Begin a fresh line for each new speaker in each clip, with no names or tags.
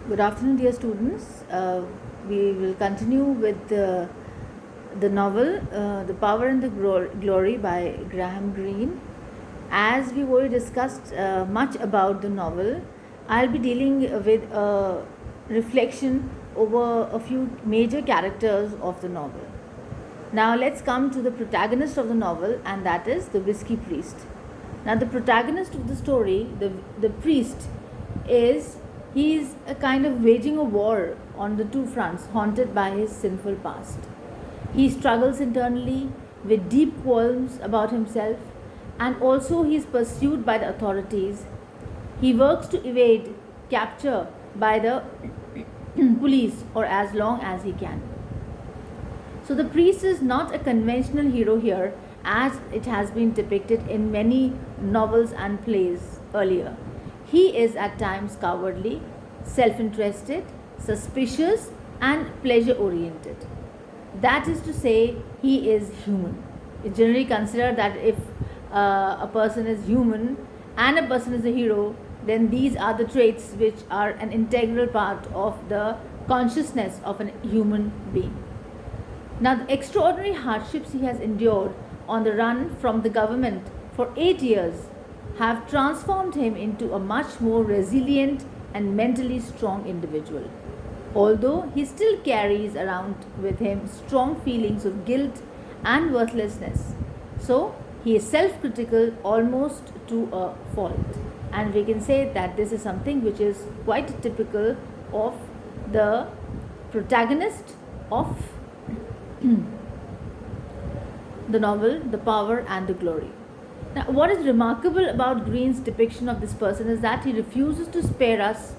Good afternoon, dear students. We will continue with the novel The Power and the Glory by Graham Greene. As we already discussed much about the novel, I'll be dealing with a reflection over a few major characters of the novel. Now, let's come to the protagonist of the novel, and that is the whiskey priest. Now, the protagonist of the story, the priest, he is a kind of waging a war on the two fronts, haunted by his sinful past. He struggles internally with deep qualms about himself, and also he is pursued by the authorities. He works to evade capture by the police or as long as he can. So the priest is not a conventional hero here as it has been depicted in many novels and plays earlier. He is at times cowardly, self interested, suspicious, and pleasure oriented. That is to say, he is human. It's generally considered that if a person is human and a person is a hero, then these are the traits which are an integral part of the consciousness of a human being. Now, the extraordinary hardships he has endured on the run from the government for 8 years have transformed him into a much more resilient and mentally strong individual. Although he still carries around with him strong feelings of guilt and worthlessness, so he is self critical almost to a fault. And we can say that this is something which is quite typical of the protagonist of the novel The Power and the Glory. Now, what is remarkable about Greene's depiction of this person is that he refuses to spare us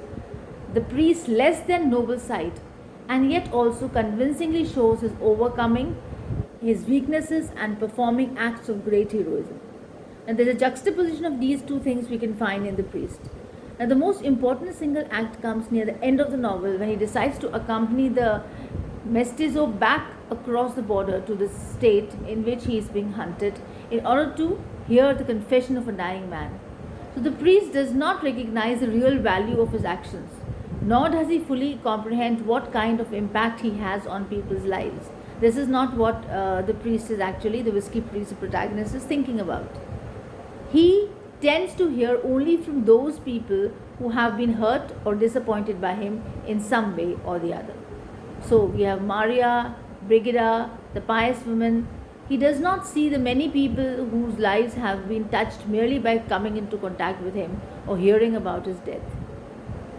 the priest's less than noble side, and yet also convincingly shows his overcoming his weaknesses and performing acts of great heroism. And there's a juxtaposition of these two things we can find in the priest. Now, the most important single act comes near the end of the novel when he decides to accompany the mestizo back across the border to the state in which he is being hunted in order to hear the confession of a dying man. So the priest does not recognize the real value of his actions, nor does he fully comprehend what kind of impact he has on people's lives. This is not what the priest is actually, the whiskey priest, the protagonist, is thinking about. He tends to hear only from those people who have been hurt or disappointed by him in some way or the other. So we have Maria, Brigida, the pious woman. He does not see the many people whose lives have been touched merely by coming into contact with him or hearing about his death.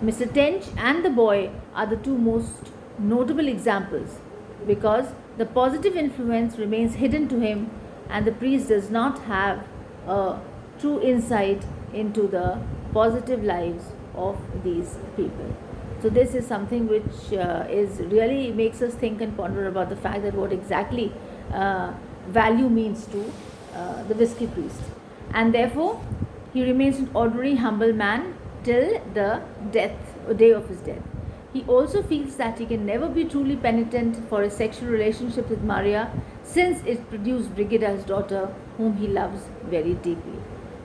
Mr. Tench and the boy are the two most notable examples because the positive influence remains hidden to him and the priest does not have a true insight into the positive lives of these people. So this is something which is really makes us think and ponder about the fact that what exactly value means to the whiskey priest. And therefore, he remains an ordinary humble man till the day of his death. He also feels that he can never be truly penitent for his sexual relationship with Maria since it produced Brigida, his daughter, whom he loves very deeply.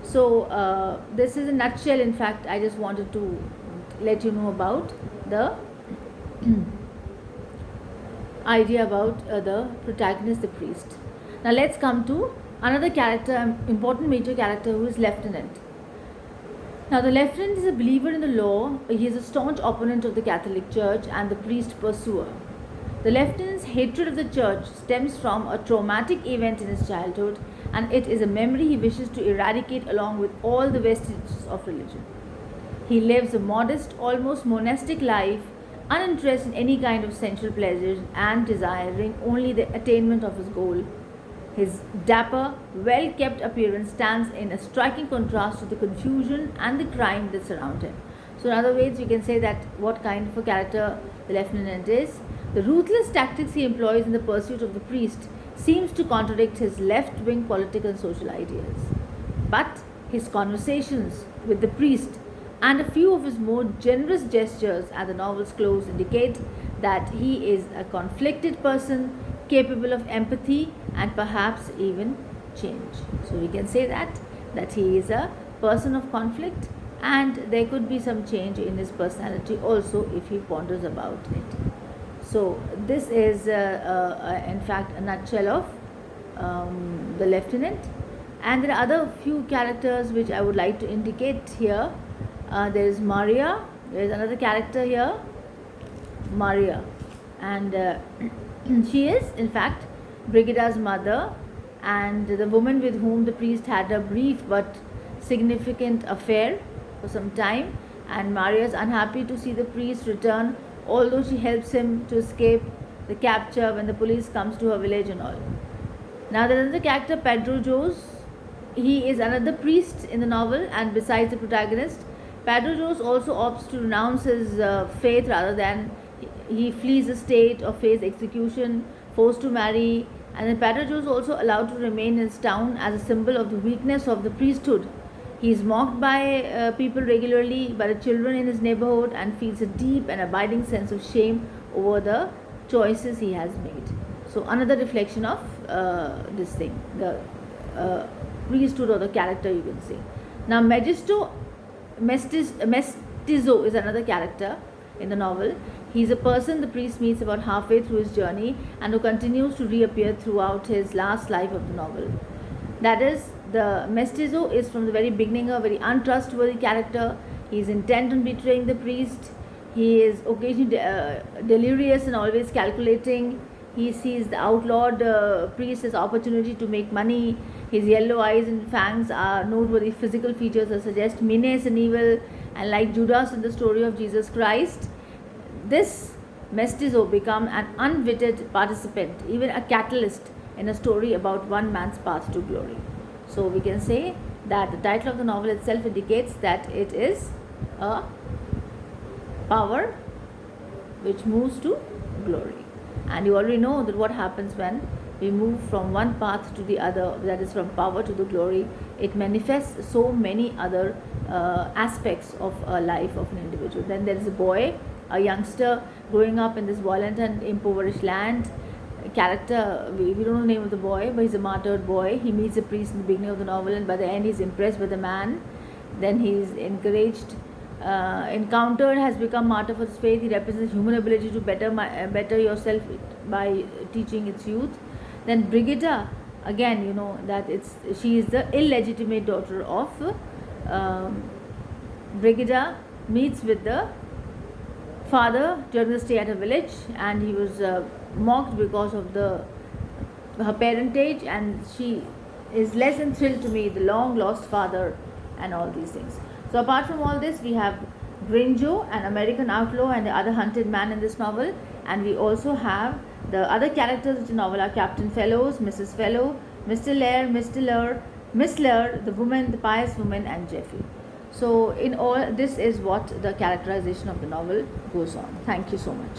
So this is a nutshell. In fact, I just wanted to let you know about the idea about the protagonist, the priest. Now let's come to another character, important major character, who is Lieutenant. Now the lieutenant is a believer in the law. He is a staunch opponent of the Catholic Church and the priest pursuer. The lieutenant's hatred of the church stems from a traumatic event in his childhood, and it is a memory he wishes to eradicate along with all the vestiges of religion. He lives a modest, almost monastic life, uninterested in any kind of sensual pleasures and desiring only the attainment of his goal. His dapper, well kept appearance stands in a striking contrast to the confusion and the crime that surround him. So, in other words, we can say that what kind of a character the lieutenant is. The ruthless tactics he employs in the pursuit of the priest seems to contradict his left wing political and social ideas. But his conversations with the priest and a few of his more generous gestures at the novel's close indicate that he is a conflicted person capable of empathy and perhaps even change. So we can say that he is a person of conflict and there could be some change in his personality also if he ponders about it. So this is in fact a nutshell of the lieutenant. And there are other few characters which I would like to indicate here. There is Maria. There is another character here, Maria, and she is in fact Brigida's mother, and the woman with whom the priest had a brief but significant affair for some time. And Maria is unhappy to see the priest return, although she helps him to escape the capture when the police comes to her village and all. Now there is the character Pedro Jose. He is another priest in the novel, and besides the protagonist, Pedro Jose also opts to renounce his faith rather than he flees the state or face execution, forced to marry, and then Pedro Jose also allowed to remain in his town as a symbol of the weakness of the priesthood. He is mocked by people regularly, by the children in his neighborhood, and feels a deep and abiding sense of shame over the choices he has made. So another reflection of this thing, the priesthood or the character, you can say. Now Mestizo is another character in the novel. He is a person the priest meets about halfway through his journey and who continues to reappear throughout his last life of the novel. That is, the Mestizo is from the very beginning a very untrustworthy character. He is intent on betraying the priest. He is occasionally delirious and always calculating. He sees the outlawed priest as opportunity to make money. His yellow eyes and fangs are noteworthy physical features that suggest meanness and evil. And like Judas in the story of Jesus Christ, this Mestizo become an unwitted participant, even a catalyst in a story about one man's path to glory. So we can say that the title of the novel itself indicates that it is a power which moves to glory. And you already know that what happens when we move from one path to the other, that is from power to the glory. It manifests so many other aspects of a life of an individual. Then there is a boy, a youngster growing up in this violent and impoverished land. Character, we don't know the name of the boy, but he's a martyred boy. He meets a priest in the beginning of the novel, and by the end he's impressed by the man. Then he's encouraged, encountered, has become martyr for his faith. He represents human ability to better yourself by teaching its youth. Then Brigida, again, you know that she is the illegitimate daughter of Brigida meets with the father during the stay at a village, and he was mocked because of her parentage, and she is less than thrilled to meet the long lost father and all these things. So apart from all this, we have Gringo, an American outlaw and the other hunted man in this novel, and we also have the other characters of the novel are Captain Fellows, Mrs. Fellow, Mr. Lair, Miss Lair, the woman, the pious woman, and Jeffrey. So in all, this is what the characterization of the novel goes on. Thank you so much.